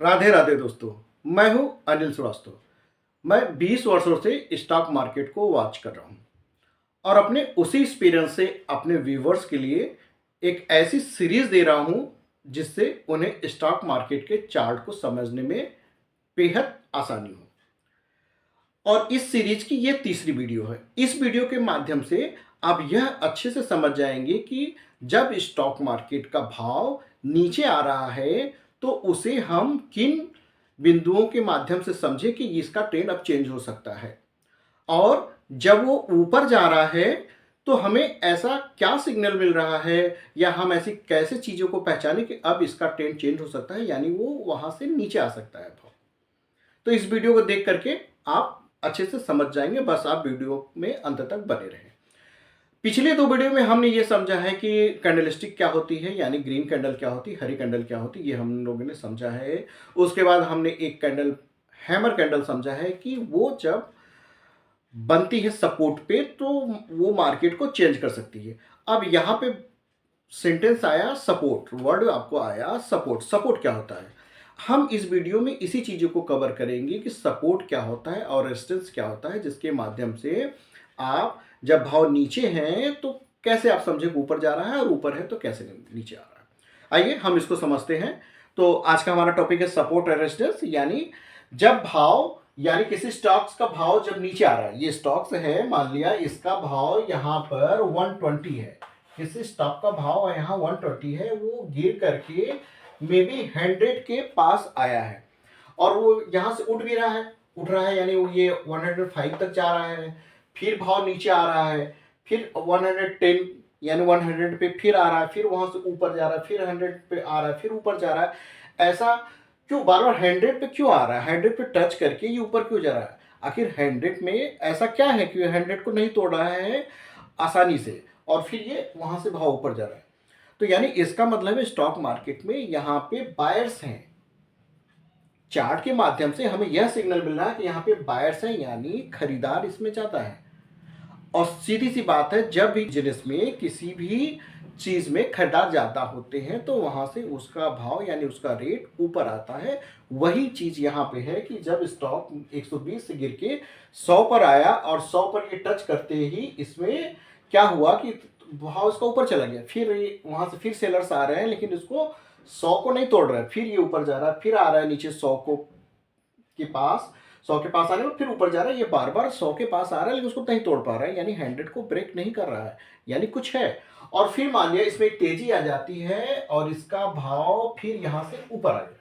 राधे राधे दोस्तों। मैं हूं अनिल श्रीवास्तव। मैं 20 वर्षों से स्टॉक मार्केट को वॉच कर रहा हूं और अपने उसी एक्सपीरियंस से अपने व्यूवर्स के लिए एक ऐसी सीरीज दे रहा हूं जिससे उन्हें स्टॉक मार्केट के चार्ट को समझने में बेहद आसानी हो। और इस सीरीज की ये तीसरी वीडियो है। इस वीडियो के माध्यम से आप यह अच्छे से समझ जाएंगे कि जब स्टॉक मार्केट का भाव नीचे आ रहा है तो उसे हम किन बिंदुओं के माध्यम से समझे कि इसका ट्रेंड अब चेंज हो सकता है, और जब वो ऊपर जा रहा है तो हमें ऐसा क्या सिग्नल मिल रहा है या हम ऐसी कैसे चीज़ों को पहचाने कि अब इसका ट्रेंड चेंज हो सकता है, यानी वो वहां से नीचे आ सकता है भाव। तो इस वीडियो को देख करके आप अच्छे से समझ जाएंगे, बस आप वीडियो में अंत तक बने रहें। पिछले दो वीडियो में हमने ये समझा है कि कैंडलस्टिक क्या होती है, यानी ग्रीन कैंडल क्या होती है, हरी कैंडल क्या होती है, ये हम लोगों ने समझा है। उसके बाद हमने एक कैंडल हैमर कैंडल समझा है कि वो जब बनती है सपोर्ट पे तो वो मार्केट को चेंज कर सकती है। अब यहाँ पे सेंटेंस आया सपोर्ट, वर्ड आपको आया सपोर्ट। सपोर्ट क्या होता है, हम इस वीडियो में इसी चीज़ों को कवर करेंगे कि सपोर्ट क्या होता है और रेजिस्टेंस क्या होता है, जिसके माध्यम से आप जब भाव नीचे हैं तो कैसे आप समझे ऊपर जा रहा है और ऊपर है तो कैसे नीचे आ रहा है। आइए हम इसको समझते हैं। तो आज का हमारा टॉपिक है सपोर्ट और रेजिस्टेंस, यानी जब भाव, यानी किसी स्टॉक्स का भाव जब नीचे आ रहा है। ये स्टॉक्स है, मान लिया इसका भाव यहाँ पर 120 है, किसी स्टॉक का भाव यहाँ 120 है, वो गिर करके मे बी 100 के पास आया है और वो यहाँ से उठ भी रहा है, उठ रहा है, यानी वो ये 105 तक जा रहा है, फिर भाव नीचे आ रहा है, फिर 110 यानी 100 पे फिर आ रहा है, फिर वहां से ऊपर जा रहा है, फिर 100 पे आ रहा है, फिर ऊपर जा रहा है। ऐसा क्यों बार बार 100 पे क्यों आ रहा है, 100 पे टच करके ये ऊपर क्यों जा रहा है? आखिर 100 में ऐसा क्या है कि 100 को नहीं तोड़ रहा है आसानी से और फिर ये वहां से भाव ऊपर जा रहा है? तो यानी इसका मतलब है स्टॉक मार्केट में यहाँ पे बायर्स हैं। चार्ट के माध्यम से हमें यह सिग्नल मिल रहा है कि यहाँ पे बायर्स हैं, यानी खरीदार इसमें जाता है। और सीधी सी बात है, जब भी बिजनेस में किसी भी चीज में खरीदार ज्यादा होते हैं तो वहां से उसका भाव यानी उसका रेट ऊपर आता है। वही चीज यहाँ पे है कि जब स्टॉक 120 से गिर के 100 पर आया और 100 पर ये टच करते ही इसमें क्या हुआ कि भाव इसका ऊपर चला गया, फिर वहां से फिर सेलर्स आ रहे हैं लेकिन इसको 100 को नहीं तोड़ रहा है, फिर ये ऊपर जा रहा है, फिर आ रहा है नीचे 100 को के पास, 100 के पास आने में फिर ऊपर जा रहा है, ये बार बार 100 के पास आ रहा है लेकिन उसको नहीं तोड़ पा रहा है, यानी 100 को ब्रेक नहीं कर रहा है, यानी कुछ है। और फिर मान लिया इसमें तेजी आ जाती है और इसका भाव फिर यहां से ऊपर आ गया।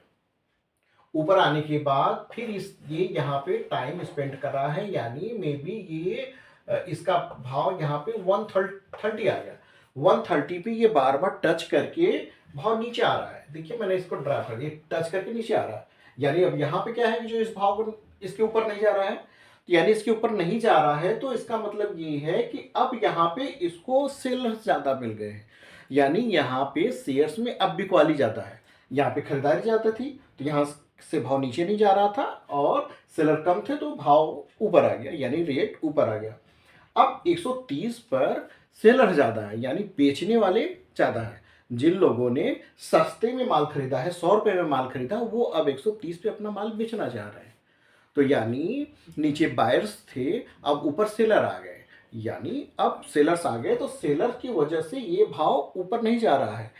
ऊपर आने के बाद फिर ये यहाँ पे टाइम स्पेंड कर रहा है, यानी मे बी ये इसका भाव यहाँ पे 130 आ गया। 130 पे ये बार बार टच करके भाव नीचे आ रहा है। देखिए मैंने इसको ड्रा कर दिया, टच करके नीचे आ रहा है, यानी अब यहाँ पे क्या है कि जो इस भाव को इसके ऊपर नहीं जा रहा है, तो यानी इसके ऊपर नहीं जा रहा है, तो इसका मतलब ये है कि अब यहाँ पे इसको सेलर्स ज्यादा मिल गए हैं, यानी यहाँ पे शेयर्स में अब बिकवाली ज्यादा है। यहाँ पे खरीदारी ज्यादा थी तो यहाँ से भाव नीचे नहीं जा रहा था और सेलर कम थे तो भाव ऊपर आ गया, यानी रेट ऊपर आ गया। अब 130 पर सेलर ज्यादा है, यानी बेचने वाले ज्यादा है। जिन लोगों ने सस्ते में माल खरीदा है, 100 रुपए में माल खरीदा, वो अब 130 पे अपना माल बेचना चाह रहे हैं। तो यानी नीचे बायर्स थे, अब ऊपर सेलर आ गए, यानी अब सेलर्स आ गए तो सेलर की वजह से ये भाव ऊपर नहीं जा रहा है।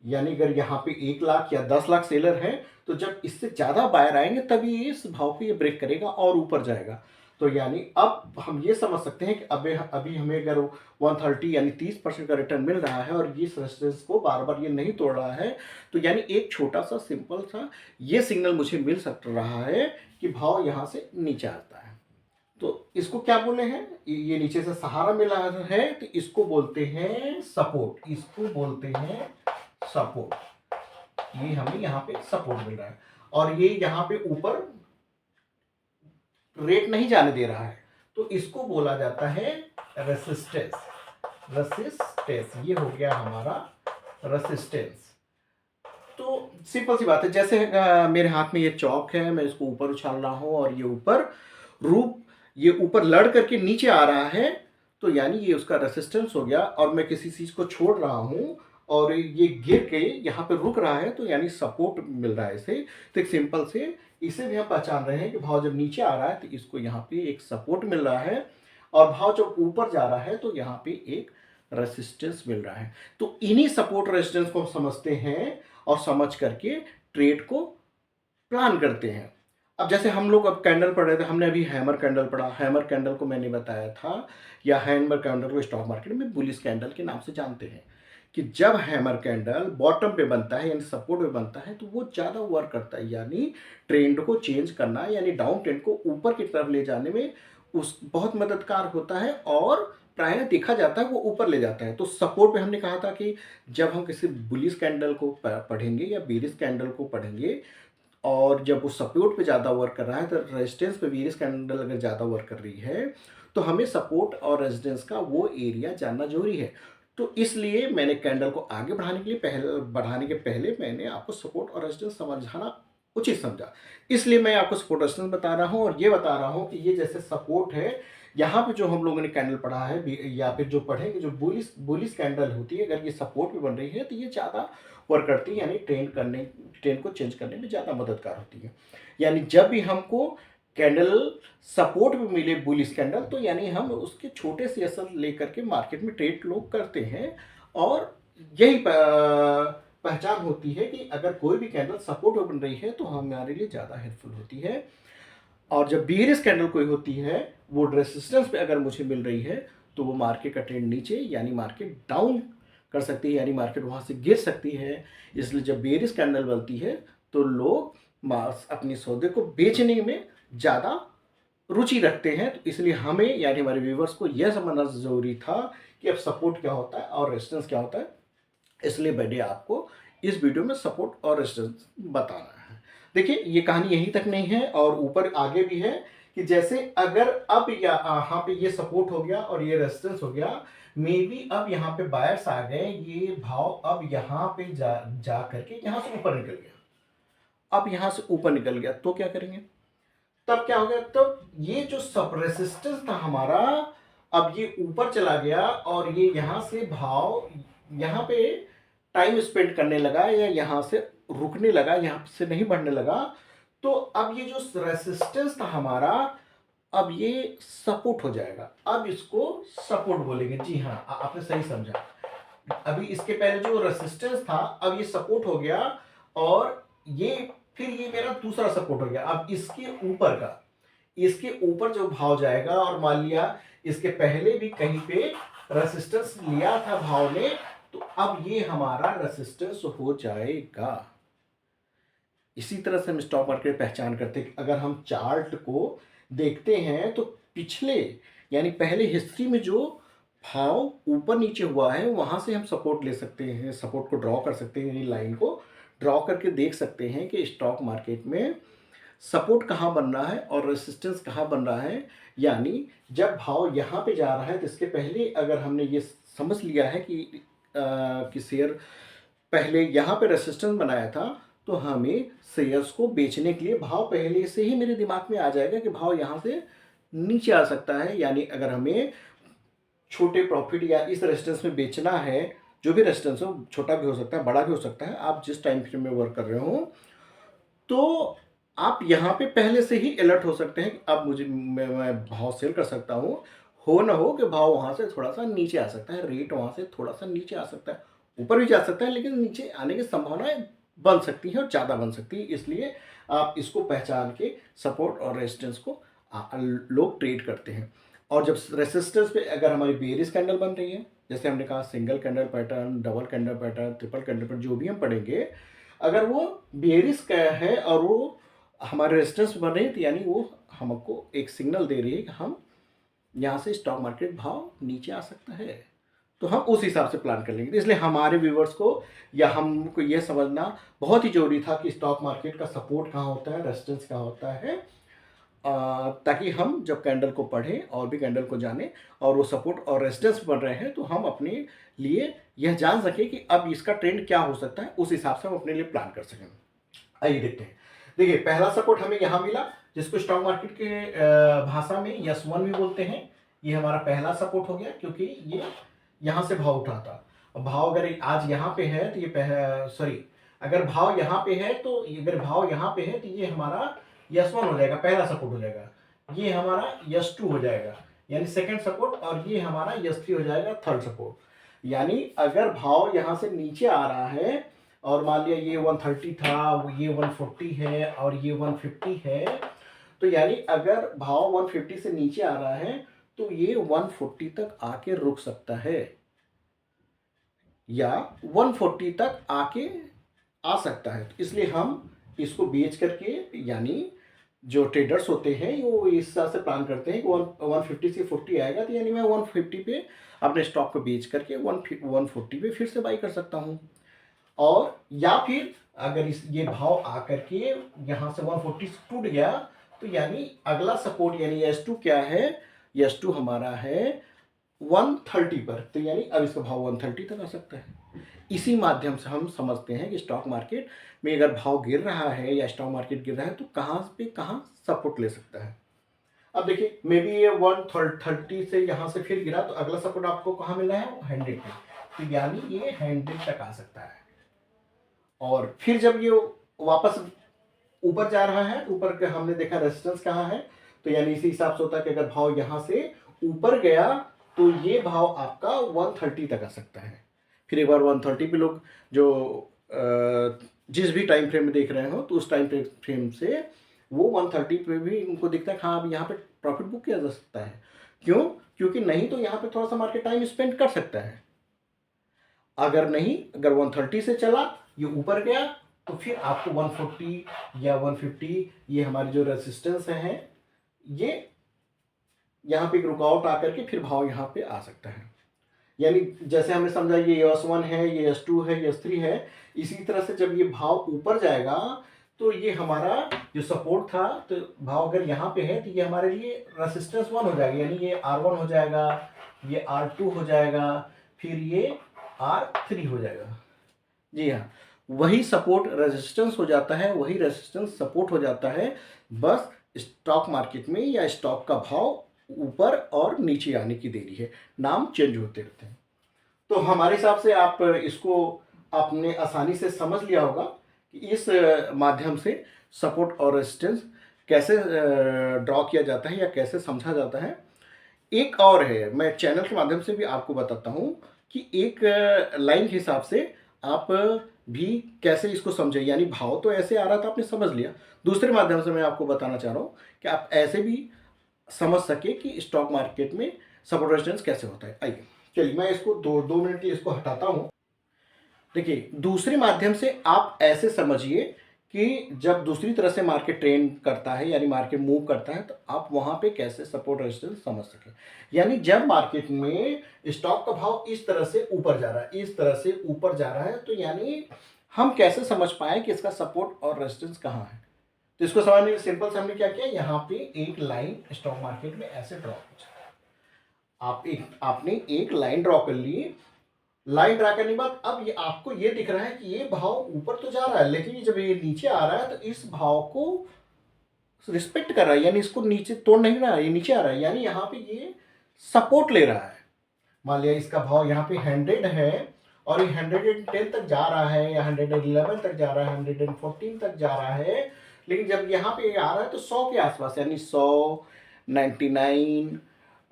यानी अगर यहाँ पे 1 लाख या 10 लाख सेलर हैं तो जब इससे ज्यादा बायर आएंगे तभी इस भाव को ये ब्रेक करेगा और ऊपर जाएगा। तो यानी अब हम ये समझ सकते हैं कि अभी हमें अगर 130 यानी 30% का रिटर्न मिल रहा है और इस रेजिस्टेंस को बार बार ये नहीं तोड़ रहा है, तो यानी एक छोटा सा सिंपल सा ये सिग्नल मुझे मिल सकता रहा है कि भाव यहाँ से नीचे आता है। तो इसको क्या बोले हैं, ये नीचे से सहारा मिला है तो इसको बोलते हैं सपोर्ट, इसको बोलते हैं सपोर्ट। ये हमें यहाँ पे सपोर्ट मिल रहा है और ये यहाँ पे ऊपर रेट नहीं जाने दे रहा है, तो इसको बोला जाता है रेसिस्टेंस। रेसिस्टेंस ये हो गया हमारा रेसिस्टेंस। तो सिंपल सी बात है, जैसे मेरे हाथ में ये चौक है, मैं इसको ऊपर उछाल रहा हूं और ये ऊपर लड़ करके नीचे आ रहा है, तो यानी ये उसका रेसिस्टेंस हो गया। और मैं किसी चीज को छोड़ रहा हूं और ये गिर के यहाँ पे रुक रहा है, तो यानी सपोर्ट मिल रहा है इसे। तो एक सिंपल से इसे भी हम पहचान रहे हैं कि भाव जब नीचे आ रहा है तो इसको यहाँ पे एक सपोर्ट मिल रहा है, और भाव जब ऊपर जा रहा है तो यहाँ पे एक रेसिस्टेंस मिल रहा है। तो इन्हीं सपोर्ट रेसिस्टेंस को हम समझते हैं और समझ करके ट्रेड को प्लान करते हैं। अब जैसे हम लोग अब कैंडल पढ़ रहे थे, हमने अभी हैमर कैंडल पढ़ा। हैमर कैंडल को मैंने बताया था, या हैमर कैंडल को स्टॉक मार्केट में बुलिश कैंडल के नाम से जानते हैं, कि जब हैमर कैंडल बॉटम पे बनता है यानी सपोर्ट पे बनता है तो वो ज़्यादा वर्क करता है, यानी ट्रेंड को चेंज करना, यानी डाउन ट्रेंड को ऊपर की तरफ ले जाने में उस बहुत मददगार होता है, और प्रायः देखा जाता है वो ऊपर ले जाता है। तो सपोर्ट पे हमने कहा था कि जब हम किसी बुलिश कैंडल को पढ़ेंगे या बेरिश कैंडल को पढ़ेंगे, और जब वो सपोर्ट पे ज़्यादा वर्क कर रहा है, तो रेजिस्टेंस पे बेरिश कैंडल अगर ज़्यादा वर्क कर रही है, तो हमें सपोर्ट और रेजिस्टेंस का वो एरिया जानना जरूरी है। तो इसलिए मैंने कैंडल को आगे बढ़ाने के पहले मैंने आपको सपोर्ट और रेजिस्टेंस समझाना उचित समझा। इसलिए मैं आपको सपोर्ट रेजिस्टेंस बता रहा हूँ, और ये बता रहा हूँ कि ये जैसे सपोर्ट है, यहाँ पे जो हम लोगों ने कैंडल पढ़ा है, या फिर जो पढ़ेंगे, जो बुलिश कैंडल होती है, अगर ये सपोर्ट पे बन रही है तो ये ज़्यादा वर्क करती है, यानी ट्रेंड को चेंज करने में ज़्यादा मददगार होती है। यानी जब भी हमको कैंडल सपोर्ट में मिले बुलिश कैंडल, तो यानी हम उसके छोटे से असर लेकर के मार्केट में ट्रेड लोग करते हैं, और यही पहचान होती है कि अगर कोई भी कैंडल सपोर्ट में बन रही है तो हमारे लिए ज़्यादा हेल्पफुल होती है। और जब बेयरिश कैंडल कोई होती है, वो रेसिस्टेंस पे अगर मुझे मिल रही है, तो वो मार्केट का ट्रेंड नीचे यानी मार्केट डाउन कर सकती है, यानी मार्केट वहाँ से गिर सकती है। इसलिए जब बेयरिश कैंडल बनती है तो लोग अपने सौदे को बेचने में ज़्यादा रुचि रखते हैं। तो इसलिए हमें यानी हमारे व्यूवर्स को यह समझना ज़रूरी था कि अब सपोर्ट क्या होता है और रेजिस्टेंस क्या होता है। इसलिए मैंने आपको इस वीडियो में सपोर्ट और रेजिस्टेंस बताना है। देखिए, ये कहानी यहीं तक नहीं है, और ऊपर आगे भी है कि जैसे अगर अब यहाँ पे ये सपोर्ट हो गया और ये रेजिस्टेंस हो गया, मे बी अब यहाँ पे बायर्स आ गए, ये भाव अब यहाँ पे जा करके यहाँ से ऊपर निकल गया। अब यहाँ से ऊपर निकल गया तो क्या करेंगे? तब क्या हो गया? तब ये जो सब रेसिस्टेंस था हमारा, अब ये ऊपर चला गया, और ये यहाँ से भाव यहाँ पे टाइम स्पेंड करने लगा, या यहाँ से रुकने लगा, यहाँ से नहीं बढ़ने लगा। तो अब ये जो रेसिस्टेंस था हमारा, अब ये सपोर्ट हो जाएगा। अब इसको सपोर्ट बोलेंगे। जी हाँ, आपने सही समझा। अभी इसके पहले जो रेसिस्टेंस था, अब ये सपोर्ट हो गया, और ये फिर ये मेरा दूसरा सपोर्ट हो गया। अब इसके ऊपर जो भाव जाएगा, और मान लिया इसके पहले भी कहीं पे रेसिस्टेंस लिया था भाव ने, तो अब ये हमारा रेसिस्टेंस हो जाएगा। इसी तरह से हम स्टॉक मार्केट पहचान करते हैं। अगर हम चार्ट को देखते हैं तो पिछले यानी पहले हिस्ट्री में जो भाव ऊपर नीचे हुआ है, वहां से हम सपोर्ट ले सकते हैं, सपोर्ट को ड्रॉ कर सकते हैं, यानी लाइन को ड्रॉ करके देख सकते हैं कि स्टॉक मार्केट में सपोर्ट कहाँ बन रहा है और रेसिस्टेंस कहाँ बन रहा है। यानी जब भाव यहाँ पे जा रहा है तो इसके पहले अगर हमने ये समझ लिया है कि शेयर पहले यहाँ पे रेसिस्टेंस बनाया था, तो हमें शेयर्स को बेचने के लिए भाव पहले से ही मेरे दिमाग में आ जाएगा कि भाव यहाँ से नीचे आ सकता है। यानी अगर हमें छोटे प्रॉफिट या इस रेजिस्टेंस में बेचना है, जो भी रेजिस्टेंस हो, छोटा भी हो सकता है, बड़ा भी हो सकता है, आप जिस टाइम फ्रेम में वर्क कर रहे हो, तो आप यहाँ पे पहले से ही अलर्ट हो सकते हैं कि अब मैं भाव सेल कर सकता हूँ। हो ना हो कि भाव वहाँ से थोड़ा सा नीचे आ सकता है, रेट वहाँ से थोड़ा सा नीचे आ सकता है, ऊपर भी जा सकता है, लेकिन नीचे आने की संभावनाएं बन सकती है और ज़्यादा बन सकती है। इसलिए आप इसको पहचान के सपोर्ट और रेजिस्टेंस को लोग ट्रेड करते हैं। और जब रेसिस्टेंस पे अगर हमारी बेयरिश कैंडल बन रही है, जैसे हमने कहा single candle pattern, double candle pattern, triple candle pattern, जो भी हम पढ़ेंगे, अगर वो बेयरिश का है और वो हमारे रेजिस्टेंस बन रही है, तो यानी वो हमको एक सिग्नल दे रही है कि हम यहाँ से स्टॉक मार्केट भाव नीचे आ सकता है, तो हम उस हिसाब से प्लान कर लेंगे। इसलिए हमारे व्यूवर्स को या हमको ये समझना बहुत ही जरूरी था कि स्टॉक मार्केट का सपोर्ट कहाँ होता है, रेजिस्टेंस कहाँ होता है, ताकि हम जब कैंडल को पढ़ें और भी कैंडल को जानें और वो सपोर्ट और रेजिस्टेंस बन रहे हैं, तो हम अपने लिए यह जान सकें कि अब इसका ट्रेंड क्या हो सकता है, उस हिसाब से हम अपने लिए प्लान कर सकें। आइए देखते हैं। देखिए, पहला सपोर्ट हमें यहाँ मिला, जिसको स्टॉक मार्केट के भाषा में S1 भी बोलते हैं। ये हमारा पहला सपोर्ट हो गया, क्योंकि ये यहाँ से भाव उठा था। भाव अगर आज यहाँ पे है तो ये सॉरी, अगर भाव यहाँ पे है तो अगर भाव यहाँ पे है तो ये हमारा S1 हो जाएगा, पहला सपोर्ट हो जाएगा, ये हमारा S2 हो जाएगा यानी सेकंड सपोर्ट, और ये हमारा S3 हो जाएगा थर्ड सपोर्ट। यानी अगर भाव यहाँ से नीचे आ रहा है और मान लिया ये 130 था, ये 140 है और ये 150 है, तो यानी अगर भाव 150 से नीचे आ रहा है तो ये 140 तक आके रुक सकता है या 140 तक आके आ सकता है। तो इसलिए हम इसको बेच करके, यानी जो ट्रेडर्स होते हैं वो इस हिसाब से प्लान करते हैं कि 150 से 40 आएगा तो यानी मैं 150 पे अपने स्टॉक को बेच करके 140 पे फिर से बाई कर सकता हूँ। और या फिर अगर ये भाव आकर के यहाँ से 140 टूट गया तो यानी अगला सपोर्ट यानी S2 क्या है, S2 हमारा है 130 पर, तो यानी अब इसका भाव 130 तक आ सकता है। इसी माध्यम से हम समझते हैं कि स्टॉक मार्केट में अगर भाव गिर रहा है या स्टॉक मार्केट गिर रहा है तो कहाँ पे कहाँ सपोर्ट ले सकता है। अब देखिए मे बी ये 130 से यहाँ से फिर गिरा तो अगला सपोर्ट आपको कहाँ मिला है, 100 पे, तो यानी ये 100 तक आ सकता है। और फिर जब ये वापस ऊपर जा रहा है, ऊपर के हमने देखा रेजिस्टेंस कहाँ है, तो यानी इसी हिसाब से होता है कि अगर भाव यहाँ से ऊपर गया तो ये भाव आपका 130 तक आ सकता है। फिर एक बार 130 पे लोग जो जिस भी टाइम फ्रेम में देख रहे हो तो उस टाइम फ्रेम से वो 130 पे भी उनको दिखता है हाँ अब यहाँ पे प्रॉफिट बुक किया जा सकता है। क्यों? क्योंकि नहीं तो यहाँ पे थोड़ा सा मार्केट टाइम स्पेंड कर सकता है। अगर नहीं, अगर 130 से चला ये ऊपर गया तो फिर आपको 140 या 150 ये हमारे जो रेजिस्टेंस हैं ये यहाँ पे एक रुकावट आकर के फिर भाव यहाँ पे आ सकता है। यानी जैसे हमने समझा ये S1 है, ये S2 है, ये S3 है, इसी तरह से जब ये भाव ऊपर जाएगा तो ये हमारा जो सपोर्ट था, तो भाव अगर यहाँ पे है तो ये हमारे लिए रेजिस्टेंस 1 हो जाएगा, यानी ये R1 हो जाएगा, ये R2 हो जाएगा, फिर ये R3 हो जाएगा। जी हाँ, वही सपोर्ट रेजिस्टेंस हो जाता है, वही रेजिस्टेंस सपोर्ट हो जाता है, बस स्टॉक मार्केट में या स्टॉक का भाव ऊपर और नीचे आने की देरी है, नाम चेंज होते रहते हैं। तो हमारे हिसाब से आप इसको आपने आसानी से समझ लिया होगा कि इस माध्यम से सपोर्ट और रेजिस्टेंस कैसे ड्रॉ किया जाता है या कैसे समझा जाता है। एक और है, मैं चैनल के माध्यम से भी आपको बताता हूँ कि एक लाइन के हिसाब से आप भी कैसे इसको समझे, यानी भाव तो ऐसे आ रहा था आपने समझ लिया, दूसरे माध्यम से मैं आपको बताना चाह रहा हूँ कि आप ऐसे भी समझ सके कि स्टॉक मार्केट में सपोर्ट रेजिस्टेंस कैसे होता है। आइए चलिए मैं इसको दो मिनट के लिए इसको हटाता हूँ। देखिए दूसरे माध्यम से आप ऐसे समझिए कि जब दूसरी तरह से मार्केट ट्रेंड करता है यानी मार्केट मूव करता है तो आप वहाँ पे कैसे सपोर्ट रेजिस्टेंस समझ सकें। यानी जब मार्केट में स्टॉक का भाव इस तरह से ऊपर जा रहा है, इस तरह से ऊपर जा रहा है, तो यानी हम कैसे समझ पाए कि इसका सपोर्ट और रेजिस्टेंस कहाँ है। तो इसको समझने के सिंपल से हमने क्या किया, यहाँ पे एक लाइन स्टॉक मार्केट में ऐसे ड्रॉ की, आपने एक लाइन ड्रॉ कर ली। लाइन ड्रा करने के बाद अब ये आपको ये दिख रहा है कि ये भाव ऊपर तो जा रहा है, लेकिन जब ये नीचे आ रहा है तो इस भाव को रिस्पेक्ट कर रहा है, यानी इसको नीचे तोड़ नहीं रहा है, ये नीचे आ रहा है, यानी यहाँ पे ये सपोर्ट ले रहा है। मान लिया इसका भाव यहाँ पे 100 है और ये 110 तक जा रहा है या 111 तक जा रहा है, 114 तक जा रहा है, लेकिन जब यहाँ पे आ रहा है तो 100 के आसपास, यानी 100, 99,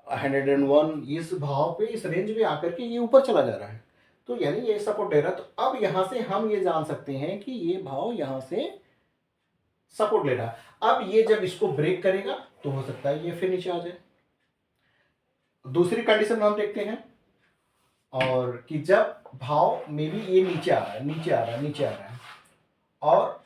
101 इस भाव पे, इस रेंज में आकर के ये ऊपर चला जा रहा है, तो यानी ये सपोर्ट दे रहा है। तो अब यहाँ से हम ये जान सकते हैं कि ये भाव यहाँ से सपोर्ट ले रहा है। अब ये जब इसको ब्रेक करेगा तो हो सकता है ये फिर नीचे आ जाए। दूसरी कंडीशन हम देखते हैं और कि जब भाव में भी ये नीचे आ रहा है, नीचे आ रहा है, नीचे आ रहा है, और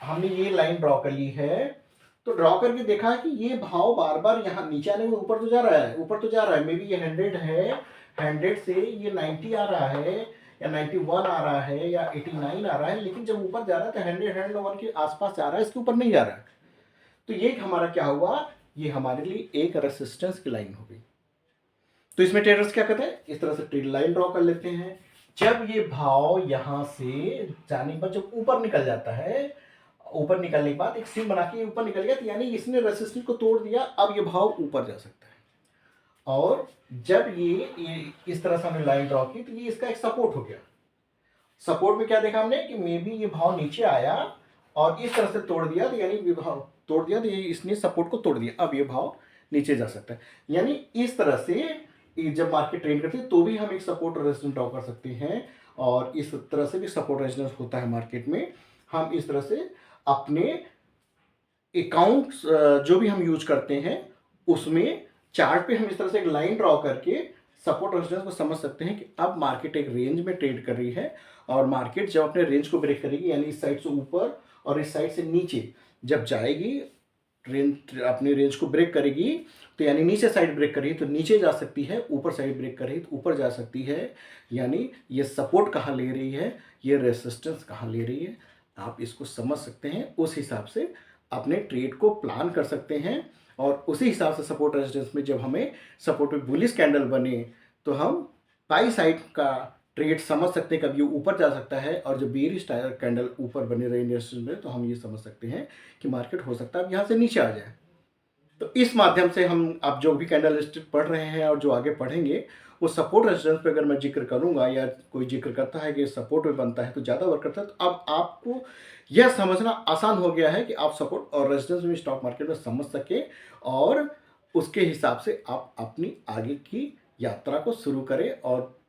हमने ये लाइन ड्रॉ कर ली है, तो ड्रॉ करके देखा है कि ये भाव बार बार यहाँ नीचे आने में ऊपर तो जा रहा है, ऊपर तो जा रहा है, मे बी ये 100 है, 100 से ये 90 आ रहा है या 91 आ रहा है या 89 आ रहा है, लेकिन जब ऊपर जा रहा है तो 100 101 के आसपास जा रहा है, इसके ऊपर नहीं जा रहा है। तो ये हमारा क्या हुआ, ये हमारे लिए एक रेसिस्टेंस की लाइन हो गई। तो इसमें ट्रेडर्स क्या करते हैं, इस तरह से ट्रेड लाइन ड्रॉ कर लेते हैं। जब ये भाव यहाँ से जाने पर जब ऊपर निकल जाता है, ऊपर निकलने के बाद एक सीन बना के ऊपर निकल गया, तो यानी इसने रेसिस्टेंस को तोड़ दिया, अब ये भाव ऊपर जा सकता है। और जब ये इस तरह से हमने लाइन ड्रॉ की तो ये इसका एक सपोर्ट हो गया। सपोर्ट में क्या देखा हमने कि मे बी ये भाव नीचे आया और इस तरह से तोड़ दिया, तो यानी ये भाव तोड़ दिया तो ये इसने सपोर्ट को तोड़ दिया, अब ये भाव नीचे जा सकता है। यानी इस तरह से जब मार्केट ट्रेड करती है तो भी हम एक सपोर्ट और रेजिस्टेंस ड्रॉ कर सकते हैं, और इस तरह से भी सपोर्ट रेजिस्टेंस होता है मार्केट में। हम इस तरह से अपने अकाउंट्स जो भी हम यूज करते हैं उसमें चार्ट पे हम इस तरह से एक लाइन ड्रॉ करके सपोर्ट रेजिस्टेंस को समझ सकते हैं कि अब मार्केट एक रेंज में ट्रेड कर रही है, और मार्केट जब अपने रेंज को ब्रेक करेगी यानी इस साइड से ऊपर और इस साइड से नीचे जब जाएगी, अपनी रेंज को ब्रेक करेगी, तो यानी नीचे साइड ब्रेक करेगी तो नीचे जा सकती है, ऊपर साइड ब्रेक करेगी तो ऊपर जा सकती है। यानी ये सपोर्ट कहाँ ले रही है, ये रेसिस्टेंस कहाँ ले रही है, आप इसको समझ सकते हैं। उस हिसाब से अपने ट्रेड को प्लान कर सकते हैं, और उसी हिसाब से सपोर्ट रेजिस्टेंस में जब हमें सपोर्ट पे बुलिश कैंडल बने तो हम बाई साइड का ट्रेड समझ सकते हैं, कभी ऊपर जा सकता है, और जब बेरिश कैंडल ऊपर बने रहे रेजिस्टेंस में तो हम ये समझ सकते हैं कि मार्केट हो सकता है अब यहाँ से नीचे आ जाए। तो इस माध्यम से हम अब जो भी कैंडल स्टिक पढ़ रहे हैं और जो आगे पढ़ेंगे वो सपोर्ट रेजिस्टेंस पे अगर मैं जिक्र करूंगा या कोई जिक्र करता है कि सपोर्ट पे बनता है तो ज़्यादा वर्क करता है, तो अब आपको यह समझना आसान हो गया है कि आप सपोर्ट और रेजिस्टेंस में स्टॉक मार्केट में समझ सके, और उसके हिसाब से आप अपनी आगे की यात्रा को शुरू करें और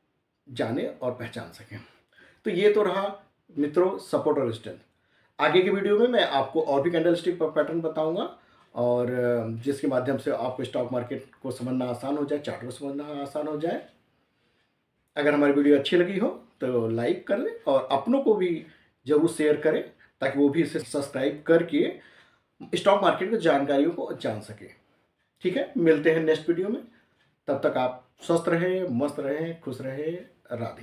जाने और पहचान सकें। तो ये तो रहा मित्रों सपोर्ट और रेजिस्टेंस। आगे के वीडियो में मैं आपको और भी कैंडल स्टिक पैटर्न बताऊंगा, और जिसके माध्यम से आपको स्टॉक मार्केट को समझना आसान हो जाए, चार्ट को समझना आसान हो जाए। अगर हमारी वीडियो अच्छी लगी हो तो लाइक कर लें और अपनों को भी ज़रूर शेयर करें, ताकि वो भी इसे सब्सक्राइब करके स्टॉक मार्केट की जानकारियों को जान सके। ठीक है, मिलते हैं नेक्स्ट वीडियो में। तब तक आप स्वस्थ रहें, मस्त रहें, खुश रहें। राधे राधे।